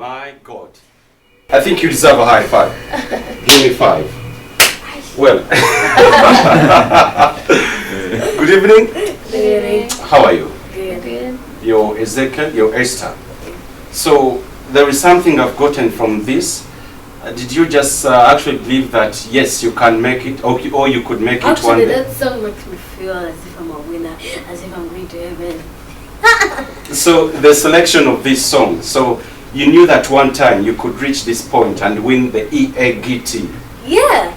My God. I think you deserve a high five. Give me 5. Well. Good evening. Good evening. How are you? Good. You're Ezekiel, you're Esther. So there is something I've gotten from this. Did you just actually believe that yes, you can make it, or you could make it one Actually, day? that song makes me feel as if I'm a winner, as if I'm going to heaven. So the selection of this song, so you knew that one time you could reach this point and win the Eagt. Yeah.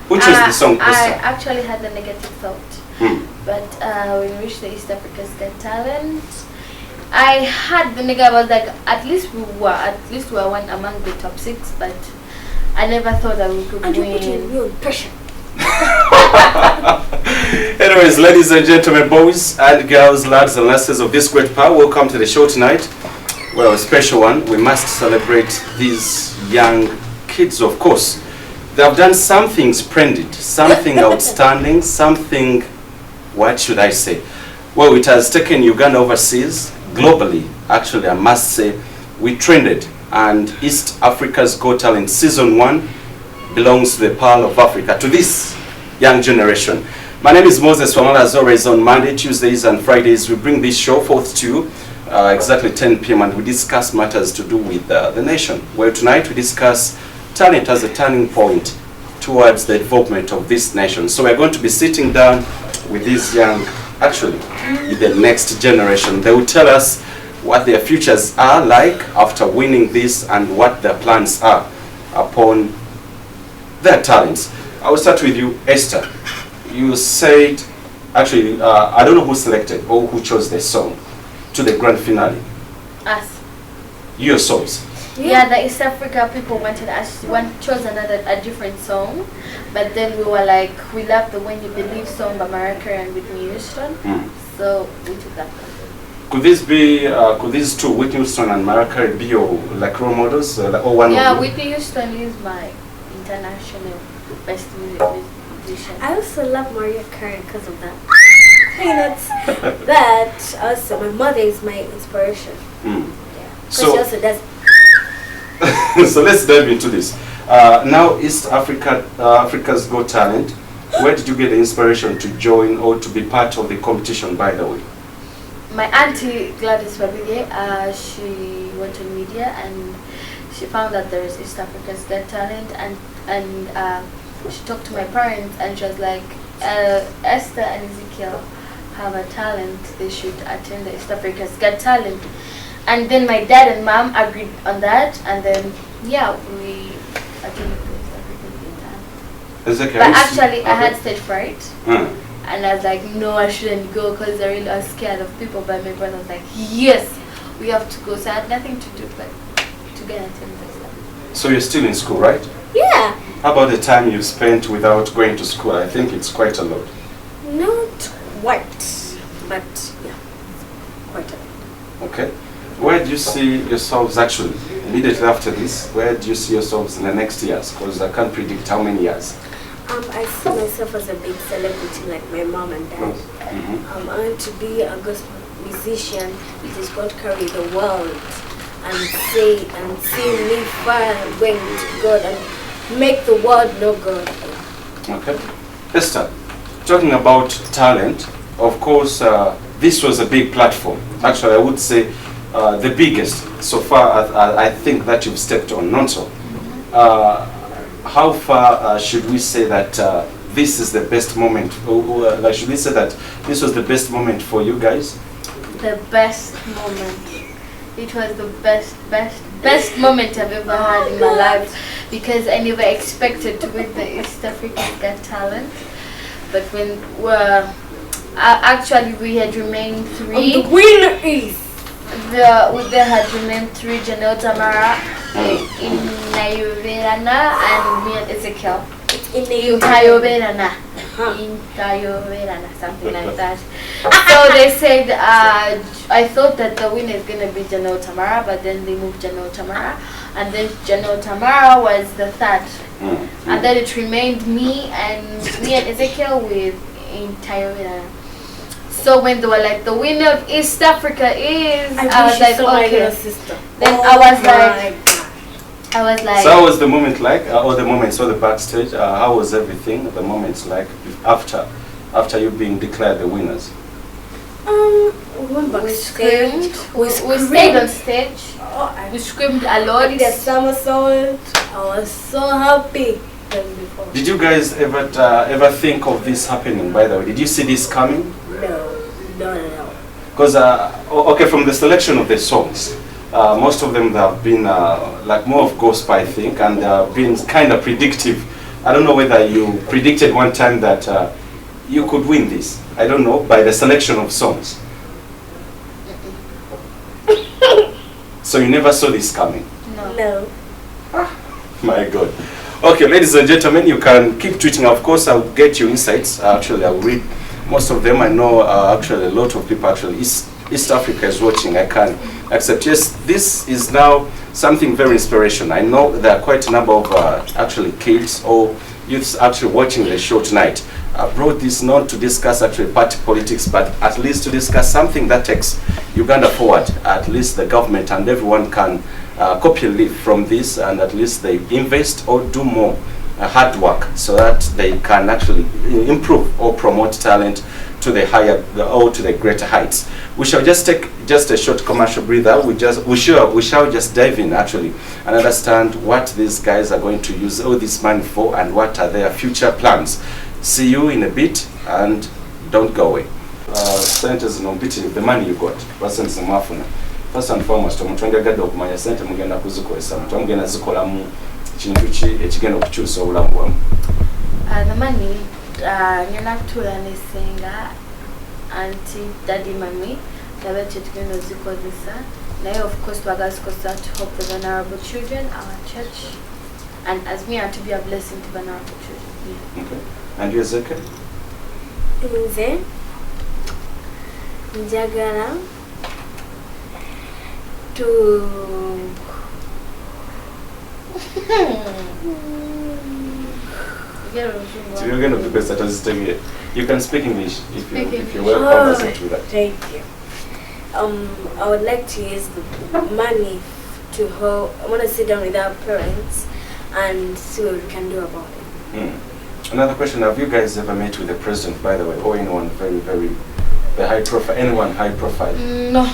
Which was the song, I Esther? actually had a negative thought, but when we reached the East Africa's Got Talent, I had the nigga. I was like, at least we were one among the top 6, but I never thought that we could And win. you put in real pressure. Anyways, ladies and gentlemen, boys and girls, lads and lasses of this great power, welcome to the show tonight. Well, a special one. We must celebrate these young kids, of course. They have done something splendid, something outstanding, something, what should I say? Well, it has taken Uganda overseas, globally, actually, I must say. We trended, and East Africa's Got Talent Season 1 belongs to the Pearl of Africa, to this young generation. My name is Moses Wamala. As always, on Monday, Tuesdays, and Fridays, we bring this show forth to you exactly 10 p.m. and we discuss matters to do with the nation. Well, tonight we discuss talent as a turning point towards the development of this nation. So we're going to be sitting down with these young, actually, with the next generation. They will tell us what their futures are like after winning this and what their plans are upon their talents. I will start with you, Esther. You said, actually, I don't know who selected or who chose the song to the grand finale. Us. You yourselves. Yeah, the East Africa people wanted us. One chose a different song, but then we were like, we love the When You Believe song by Mariah and Whitney Houston, so we took that one. Could this be? Could these two, Whitney Houston and Mariah, be your like role models, or one Yeah, of you? Whitney Houston is my international best musician. I also love Mariah Carey because of that. That also, my mother is my inspiration. Yeah. Because she also does. So let's dive into this. Now, East Africa, Africa's Got Talent. Where did you get the inspiration to join or to be part of the competition, by the way? My auntie Gladys Bbiri, she went on media and she found that there is East Africa's Got Talent, and she talked to my parents and she was like, Esther and Ezekiel have a talent, they should attend the East Africa's Got Talent. And then my dad and mom agreed on that, and then yeah, we attended the East Africa's Got Talent. But actually, I had stage fright. And I was like, no, I shouldn't go because I really was scared of people. But my brother was like, yes, we have to go. So I had nothing to do but to get attended this time. So you're still in school, right? Yeah. How about the time you spent without going to school? I think it's quite a lot. Not quite, but yeah, quite a lot. Okay. Where do you see yourselves actually, immediately after this, where do you see yourselves in the next years? Because I can't predict how many years. I see myself as a big celebrity like my mom and dad. I want to be a gospel musician that is going to carry the world and see me far going to God and make the world know God. Okay. Esther, talking about talent, of course, this was a big platform. Actually, I would say the biggest so far I think that you've stepped on, not so. How far should we say that this is the best moment, or like, should we say that this was the best moment for you guys? The best moment. It was the best moment I've ever had in my life, because I never expected to win the East Africa's Got Talent. But when actually we had remained 3. And the winner is there had remained 3: Janelle Tamara, in Nayoverana, and me and Ezekiel. in Incayoverana. Incayoverana, something like that. So they said, I thought that the winner is going to be Janelle Tamara, but then they moved Janelle Tamara, and then Janelle Tamara was the 3rd. And then it remained me and Ezekiel with Incayoverana. So when they were like, the winner of East Africa is, I was like, okay. Then Oh I was my like, So how was the moment like? Or the moments or the backstage? How was everything? The moments like after you being declared the winners? we went we backstage. screamed. We stayed on stage. Oh, We screamed a I lot. did a somersault. I was so happy than before. Did you guys ever think of this happening? By the way, did you see this coming? No. Because okay, from the selection of the songs, most of them have been like more of gospel, I think, and been kind of predictive. I don't know whether you predicted one time that you could win this. I don't know, by the selection of songs. So you never saw this coming? No. My God. Okay, ladies and gentlemen, you can keep tweeting. Of course, I'll get your insights. Actually, I'll read most of them. I know actually a lot of people actually East Africa is watching. I can accept. Yes, this is now something very inspirational. I know there are quite a number of actually kids or youths actually watching the show tonight. I brought this not to discuss actually party politics, but at least to discuss something that takes Uganda forward. At least the government and everyone can copy and live from this, and at least they invest or do more hard work so that they can actually improve or promote talent to the higher or to the greater heights. We shall just take just a short commercial breather. We shall just dive in actually and understand what these guys are going to use all this money for and what are their future plans. See you in a bit and don't go away. Centers no bit the money you got. Percents mafuna. First and foremost, omuntu agadde okumanya sente mugenda kuzikozesa. Omuntu mugenda zikolamu kintu ki ekigenda okukyusa obulamu bwamu. The money, ngenda kutuula nesenga auntie, daddy, mummy, nabe tugenda zikozesa. Naye of course twagala zikozesa to help the vulnerable children, our church, and as me and to be a blessing to vulnerable children. Yeah. Okay. And you, Ezekiel? Nze njagala So you're going to request that as you can speak English if you're well conversant with that. Thank you. I would like to use the money to help. I want to sit down with our parents and see what we can do about it. Another question: have you guys ever met with the president, by the way, or anyone very high profile? Anyone high profile? No.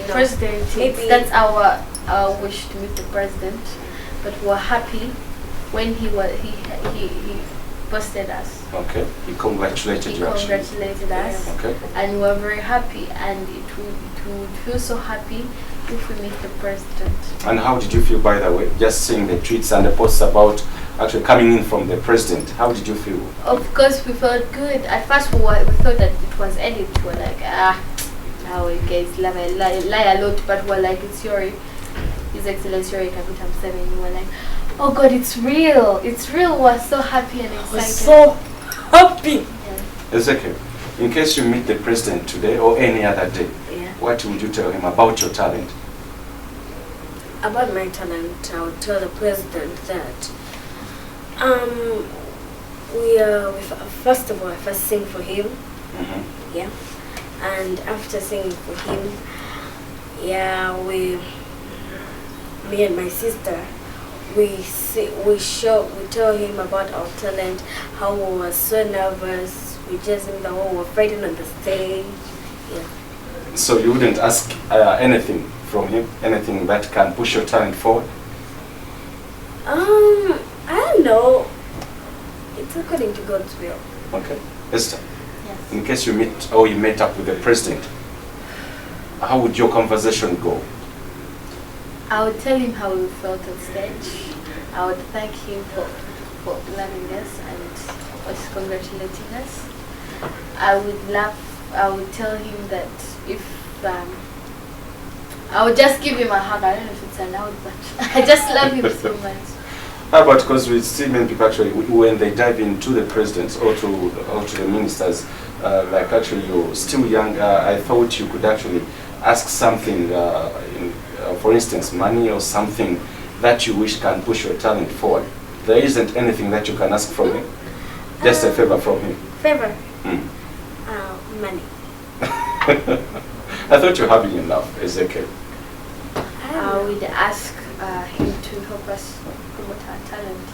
President. Maybe. That's our wish to meet the president, but we're happy when he posted us. Okay. He congratulated you. Congratulated us. Okay. And we're very happy, and it would feel so happy if we meet the president. And how did you feel, by the way, just seeing the tweets and the posts about actually coming in from the president? How did you feel? Of course, we felt good. At first, we thought that it was edited. We were like, now you guys lie a lot, but we're like, it's Yori, His Excellency Yori Kaguta Museveni. We were like, oh God, it's real. It's real. We're so happy and excited. We're so happy. Yeah. Ezekiel, in case you meet the president today or any other day, what would you tell him about your talent? About my talent, I would tell the president that first of all, I first sing for him. Yeah. And after singing for him, me and my sister, we tell him about our talent, how we were so nervous, we just knew that we were fighting on the stage. Yeah. So you wouldn't ask anything from him, anything that can push your talent forward? I don't know. It's according to God's will. Okay. Esther, Yes. in case you meet or you met up with the president, how would your conversation go? I would tell him how we felt on stage. I would thank him for loving us and us congratulating us. I would tell him that if I would just give him a hug. I don't know if it's allowed, but I just love him so much. How about, because we see many people actually, when they dive into the presidents or to the ministers, like actually you're still young, I thought you could actually ask something, for instance, money or something that you wish can push your talent forward. There isn't anything that you can ask from him, just a favor from him. Favor? Money. I thought you were having enough, Ezekiel. we'd ask him to help us promote our talent.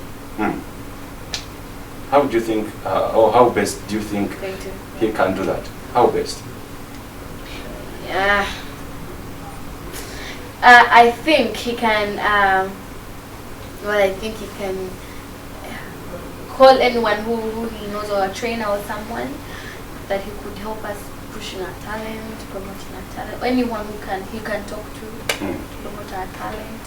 How do you think, or how best do you think Thank you. he can do that? How best? Yeah. I think he can. I think he can call anyone who he knows, or a trainer or someone that he could help us pushing our talent, promoting our talent. Anyone he can talk to promote our talent.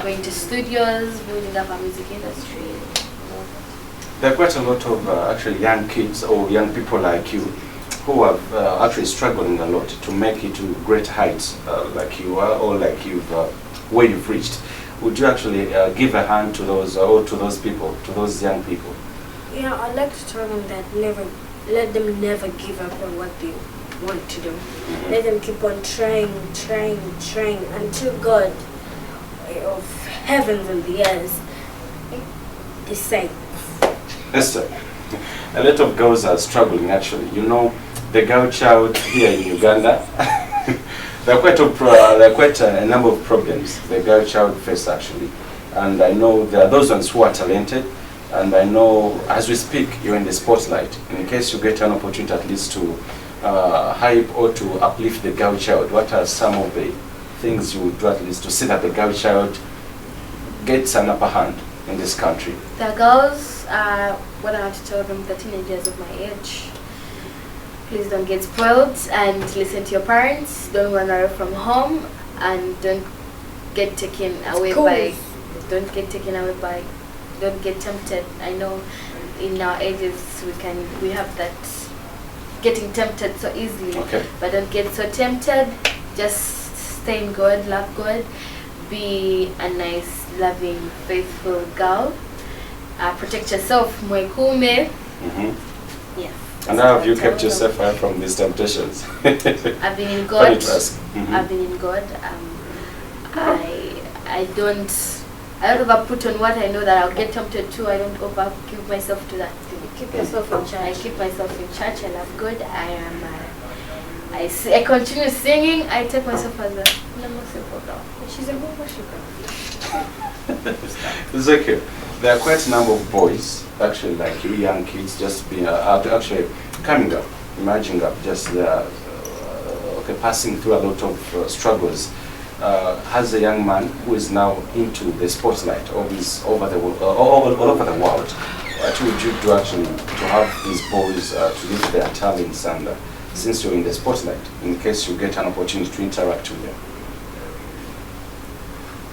Going to studios, building up our music industry. There are quite a lot of actually young kids or young people like you who are actually struggling a lot to make it to great heights like you are, or like where you've reached. Would you actually give a hand to those, or to those people, to those young people? Yeah, I'd like to tell them that let them never give up on what they want to do. Let them keep on trying until God of heavens and the earth decide. Esther, a lot of girls are struggling actually. You know, the girl child here in Uganda, there are quite a number of problems the girl child face actually. And I know there are those ones who are talented, and I know as we speak you're in the spotlight. In case you get an opportunity at least to hype or to uplift the girl child, what are some of the things you would do at least to see that the girl child gets an upper hand in this country? The girls, what I want to tell them, the teenagers of my age, please don't get spoiled and listen to your parents. Don't run away from home, and don't get taken away by. Don't get taken away by. Don't get tempted. I know in our ages we have that getting tempted so easily. Okay. But don't get so tempted. Just stay in God, love God, be a nice, loving, faithful girl. Protect yourself, mwekume. Yeah. And how have you kept yourself away from these temptations? I've been in God. I've been in God. I don't ever put on what I know that I'll get tempted to. I don't over give myself to that thing. Keep yourself in church. I keep myself in church. I love God. I continue singing. I take myself as a simple girl. She's a good worshiper. Ezekiel, there are quite a number of boys, actually like you, young kids, just being actually coming up, emerging up, just passing through a lot of struggles. As a young man who is now into the spotlight, all over the world, all over the world, what would you do actually to have these boys to live their talents, and since you're in the spotlight, in case you get an opportunity to interact with them?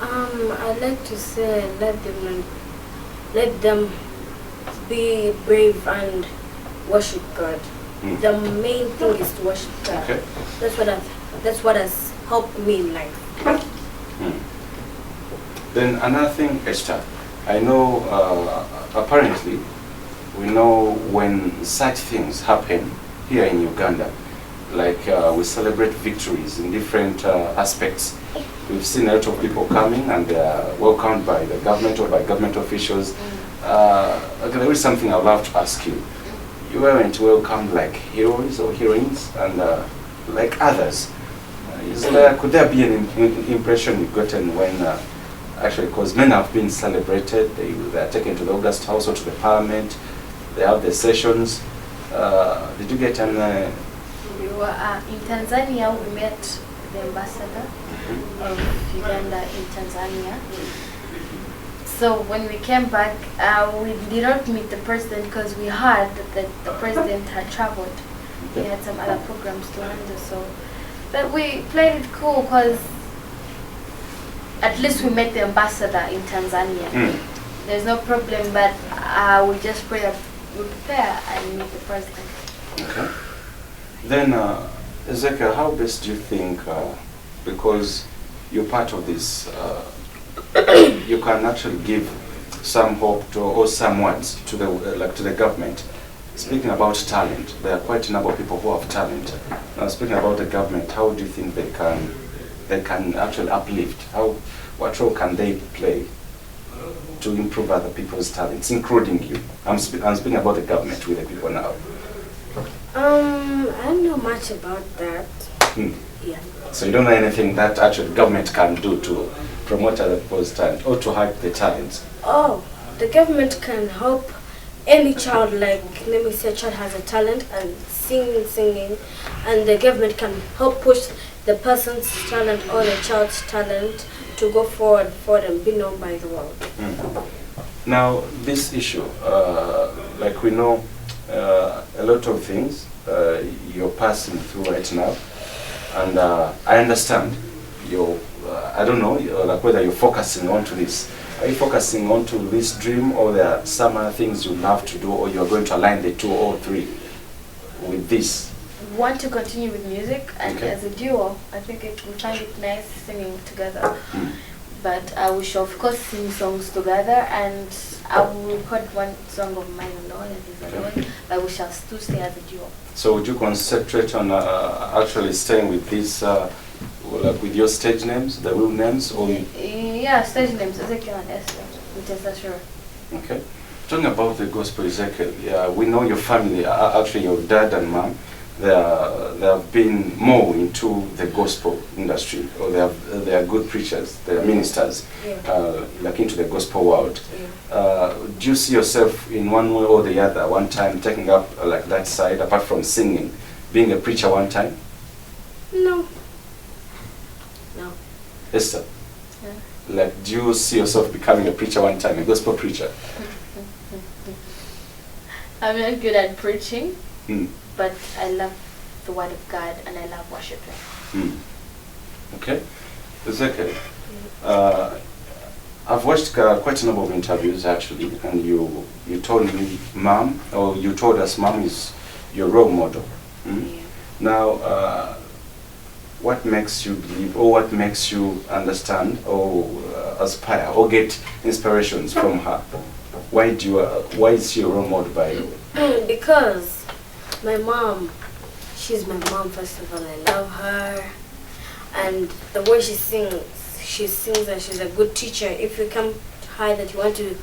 I'd like to say let them be brave and worship God. The main thing is to worship God. Okay. That's what has helped me in life. Then another thing, Esther, I know apparently we know when such things happen here in Uganda, like we celebrate victories in different aspects. We've seen a lot of people coming and they are welcomed by the government or by government officials. There is something I'd love to ask you. You weren't welcomed like heroes or heroines and like others. Could there be an impression you've gotten when actually, because men have been celebrated, they are taken to the August House or to the Parliament, they have the sessions. Did you get an... We were in Tanzania. We met the ambassador of Uganda in Tanzania. So when we came back, we did not meet the president because we heard that the president had traveled. He had some other programs to handle. So, but we played it cool because at least we met the ambassador in Tanzania. There's no problem, but we just pray that we prepare and meet the president. Okay. Then, Ezekiel, how best do you think, because you're part of this, you can actually give some hope to, or some words to the to the government? Speaking about talent, there are quite a number of people who have talent. Now, speaking about the government, how do you think they can actually uplift? What role can they play to improve other people's talents, including you? I'm speaking about the government with the people now. I don't know much about that. Yeah. So you don't know anything that actually government can do to promote other people's talent or to hype the talents? Oh, the government can help any child, like let me say a child has a talent and singing, and the government can help push the person's talent or the child's talent to go forward for them, be known by the world. Now, this issue, like we know, a lot of things you're passing through right now, and I understand I don't know, like whether you're focusing onto this. Are you focusing onto this dream, or there are some other things you love to do, or you're going to align the 2 or 3 with this? Want to continue with music, and as a duo, I think we find it nice singing together. But we shall of course sing songs together, and I will record one song of mine alone and his alone, but we shall still stay as a duo. So would you concentrate on actually staying with this, like with your stage names, the real names, or? Yeah, stage names, Ezekiel and Esther, with Esther, sure. Okay. Talking about the gospel, Ezekiel, yeah, we know your family, actually your dad and mom, they have been more into the gospel industry, or they are good preachers, they are ministers, like into the gospel world. Do you see yourself in one way or the other, one time taking up like that side, apart from singing, being a preacher one time? No. No. Esther? Like, do you see yourself becoming a preacher one time, a gospel preacher? I'm not good at preaching, but I love the word of God and I love worshiping. Okay. Ezekiel, I've watched quite a number of interviews actually, and you told me mom, or you told us mom is your role model. Now, what makes you believe, or what makes you understand, or aspire, or get inspirations from her? Why is she a role model by you? Because my mom, she's my mom first of all. I love her, and the way she sings and she's a good teacher. If you come to her that you want to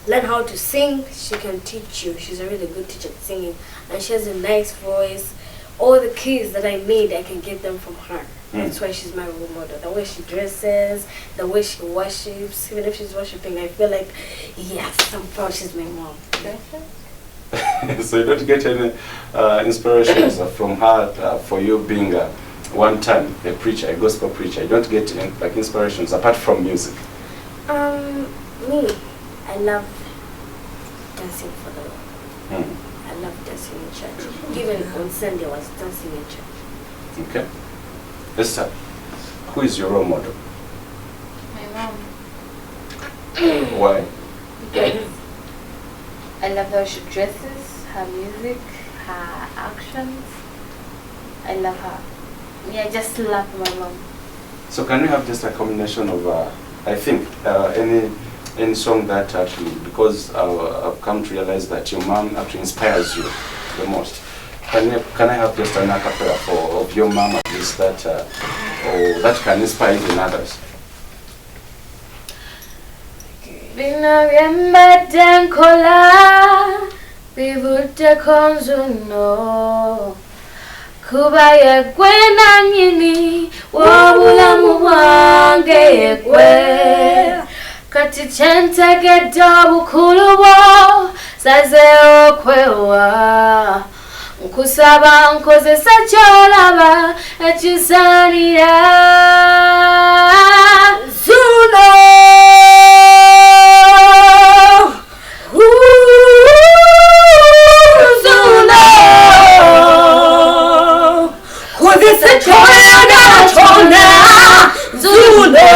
learn how to sing, she can teach you. She's a really good teacher at singing, and she has a nice voice. All the keys that I need, I can get them from her. That's why she's my role model. The way she dresses, the way she worships. Even if she's worshiping, I feel like, yes, I'm proud she's my mom. So you don't get any inspirations from her for you being one time a preacher, a gospel preacher? You don't get like inspirations apart from music? Me, I love dancing for the Lord. I love dancing in church. Even on Sunday, I was dancing in church. Okay. Esther, who is your role model? My mom. Why? Because I love how she dresses, her music, her actions. I love her. Yeah, I just love my mom. So can we have just a combination of, I think, any song that actually, because I've come to realize that your mom actually inspires you the most. Can I have just an a cappella of your mom at least that, or that can inspire even others? Bina vyamba kola bivute konzuno kuba yegwe nanyini wabulamu bwange yegwe kati chentegedde bukulu bwo saze okwewa nkusaba nkozesa kyolaba ekisaanira zuno zuno kozesa kyolaba kyona zuno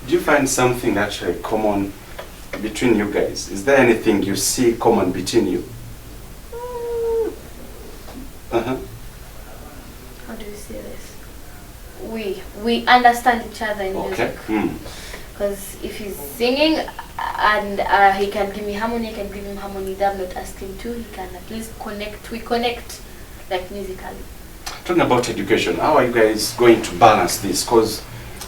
Do you find something actually common between you guys? Is there anything you see common between you? How do you say this? We understand each other in music. Because if he's singing and he can give me harmony, I can give him harmony that I'm not asking to. He can at least connect. We connect like musically. talking about education, how are you guys going to balance this? Because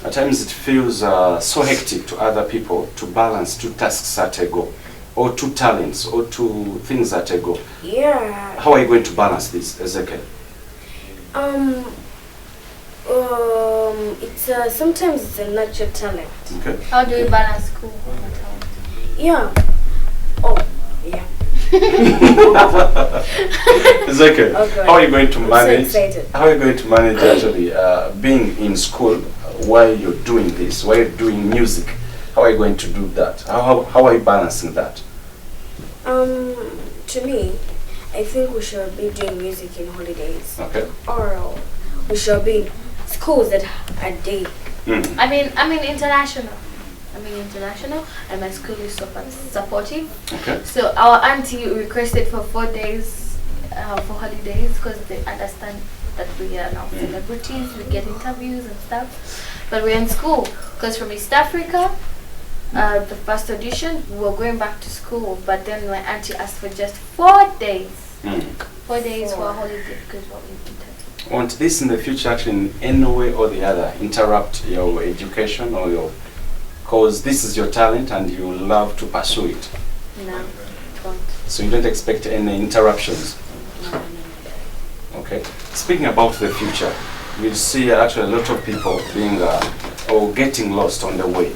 at times it feels so hectic to other people to balance two tasks at a go, or two talents, or two things at a go. Yeah. How are you going to balance this, Ezekiel? It's sometimes it's a natural talent. Okay. How do you balance school and talent? Yeah. Oh, yeah. Ezekiel, Oh, God. how are you going to I'm so manage? excited. How are you going to manage actually being in school while you're doing this, while you're doing music? How are you going to do that? How are you balancing that? To me, I think we should be doing music in holidays. Okay. Or we should be in schools that are day. Mm. I mean international. And my school is supportive. Okay. So our auntie requested for 4 days for holidays because they understand that we are now celebrities, we get interviews and stuff. But we're in school because from East Africa, the first audition, we were going back to school. But then my auntie asked for just 4 days. 4 days for a holiday because we're in interview. Won't this in the future actually in any way or the other interrupt your education or your, because this is your talent and you love to pursue it? No, it won't. So you don't expect any interruptions? No. Okay. Speaking about the future, we see actually a lot of people being or getting lost on the way.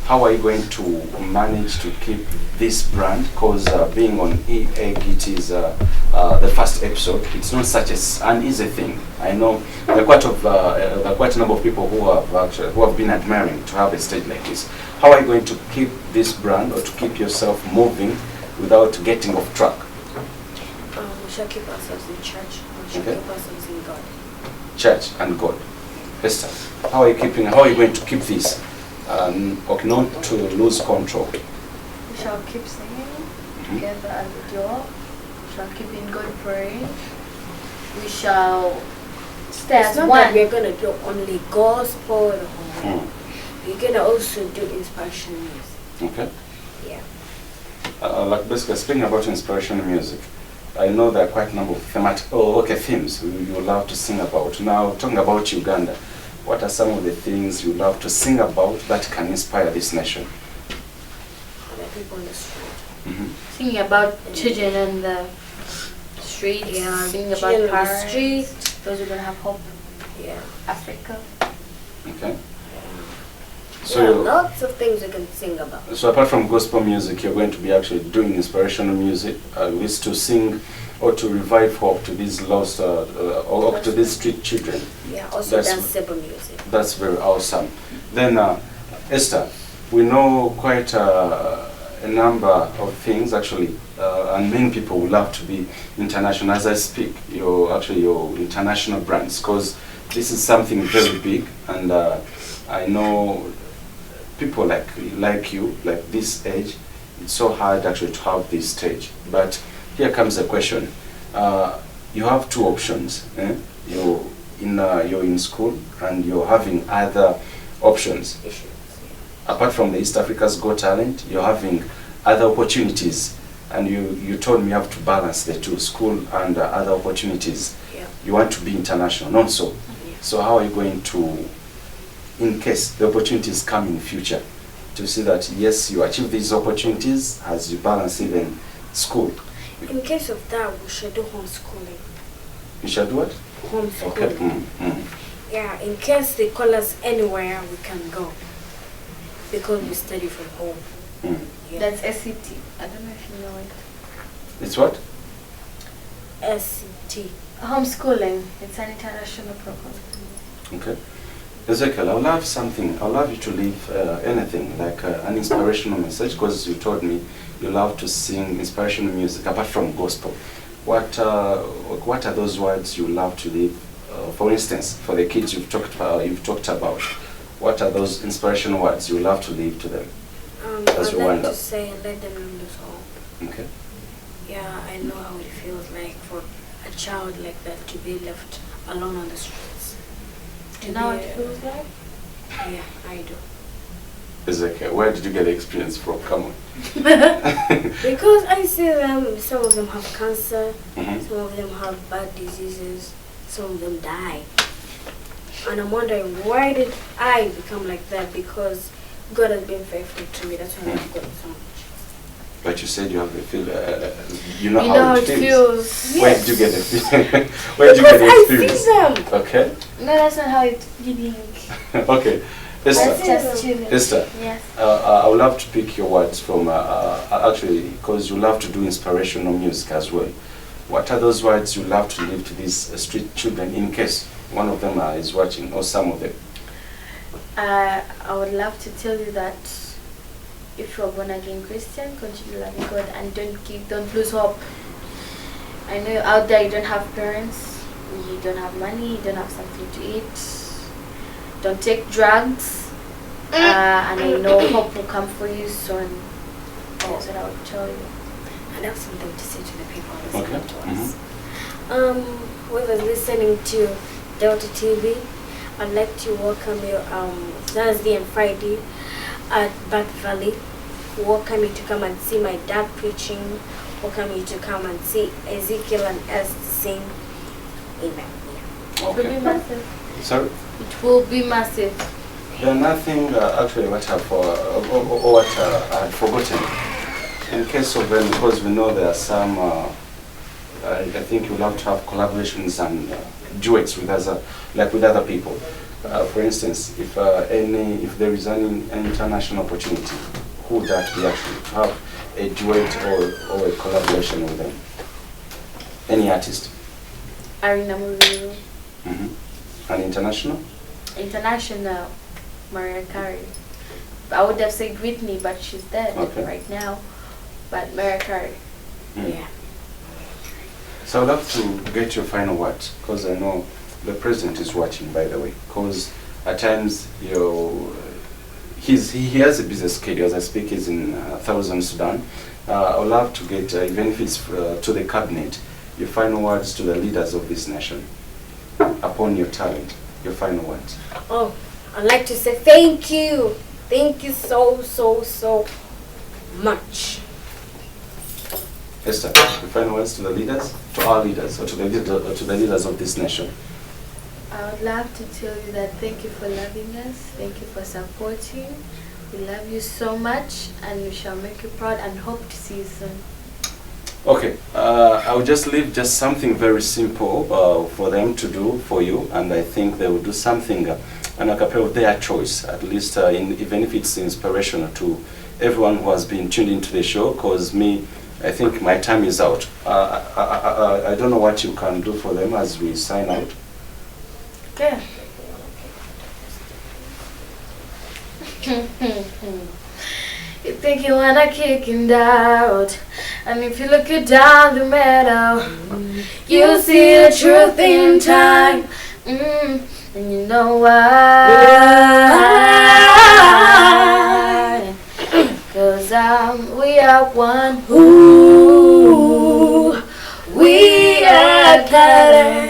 How are you going to manage to keep this brand? Because being on Eagt is the first episode. It's not such an easy thing. I know there are quite a number of people who have been admiring to have a stage like this. How are you going to keep this brand or to keep yourself moving without getting off track? We shall keep ourselves in church. We shall Okay. keep ourselves in God. Church and God. Esther, how are you going to keep this? Okay, not to lose control. We shall keep singing together as a duo. We shall keep in God praying. We shall stay It's as not one. that we're going to do only gospel. Mm. We're going to also do inspirational music. Okay. Yeah. Like basically speaking about inspirational music, I know there are quite a number of themes you love to sing about. Now, talking about Uganda, what are some of the things you love to sing about that can inspire this nation? Other people on the street. Singing about children on the streets. Yeah, Singing children about on the parents. street. Those who don't have hope. Yeah. Africa. Okay. So lots of things you can sing about. So apart from gospel music, you're going to be actually doing inspirational music, is to sing or to revive hope to these lost or to these street children. Yeah, also danceable music. That's very awesome. Then Esther, we know quite a number of things actually, and many people would love to be international. As I speak, your international brands, because this is something very big, and I know people like you, like this age, it's so hard actually to have this stage. But here comes the question. You have two options. You're in school and you're having other options. Apart from the East Africa's Got Talent, you're having other opportunities. And you told me you have to balance the two, school and other opportunities. Yeah. You want to be international, not so. Yeah. So how are you going to, in case the opportunities come in the future, to see that yes, you achieve these opportunities as you balance even school? In case of that, we should do homeschooling. You shall do what? Homeschooling. Okay. Yeah, in case they call us anywhere, we can go. Because we study from home. Yeah. That's SCT. I don't know if you know it. It's what? SCT. Homeschooling. It's an international program. Okay. Ezekiel, I'll love you to leave anything, like an inspirational message, because you told me you love to sing inspirational music, apart from gospel. What are those words you love to leave? For instance, for the kids you've talked about, what are those inspirational words you love to leave to them? I'd like to say, let them lose hope. Okay. Yeah, I know how it feels like for a child like that to be left alone on the streets. Do you know what it feels like? Yeah, I do. Ezekiel, where did you get the experience from? Come on. Because I see them, some of them have cancer, Mhm. some of them have bad diseases, some of them die. And I'm wondering, why did I become like that? Because God has been faithful to me. That's why I've gotten so much. But you said you have a feel, you know You how know it feels. Where did you get the feeling? Where did you get the experience? I see them. Okay. No, that's not how it's feeling. Okay. That's Esther, just chilling. Esther, Yes. I would love to pick your words from, actually, because you love to do inspirational music as well. What are those words you love to leave to these street children in case one of them is watching, or some of them? I would love to tell you that if you're born again Christian, continue loving God and don't lose hope. I know out there you don't have parents, you don't have money, you don't have something to eat. Don't take drugs, and I know hope will come for you soon. That's what I would tell you. And I have something to say to the people listening to us. Mm-hmm. Whoever's listening to Delta TV, I'd like to welcome you Thursday and Friday at Back Valley. Welcome you to come and see my dad preaching. Welcome you to come and see Ezekiel and Esther sing. Amen. It will be massive. Sorry? It will be massive. Yeah, nothing actually what what I had forgotten. In case of them, because we know there are some, I think you'll have to have collaborations and duets with other people. For instance, if there is an international opportunity, who would that be actually? To have a duet or a collaboration with them? Any artist? Arina Muriru. Mm-hmm. And international? International, Mariah Carey. I would have said Whitney, but she's dead right now. But Mariah Carey. Yeah. So I'd love to get your final words, because I know the president is watching, by the way, because at times he has a business schedule. As I speak, he's in Southern Sudan. I would love to get, even if it's to the cabinet, your final words to the leaders of this nation upon your talent. Your final words. Oh, I'd like to say thank you. Thank you so much. Esther, your final words to the leaders, to our leaders, or to the leaders of this nation. I would love to tell you that thank you for loving us, thank you for supporting. We love you so much, and we shall make you proud and hope to see you soon. Okay, I will just leave just something very simple for them to do for you, and I think they will do something an a cappella of their choice, at least even if it's inspirational to everyone who has been tuned into the show, because I think my time is out. I don't know what you can do for them as we sign out. Okay. You think you wanna kick it out, and if you look it down the middle, you see the truth in time, and you know why? 'Cause we are one. Ooh, we are better.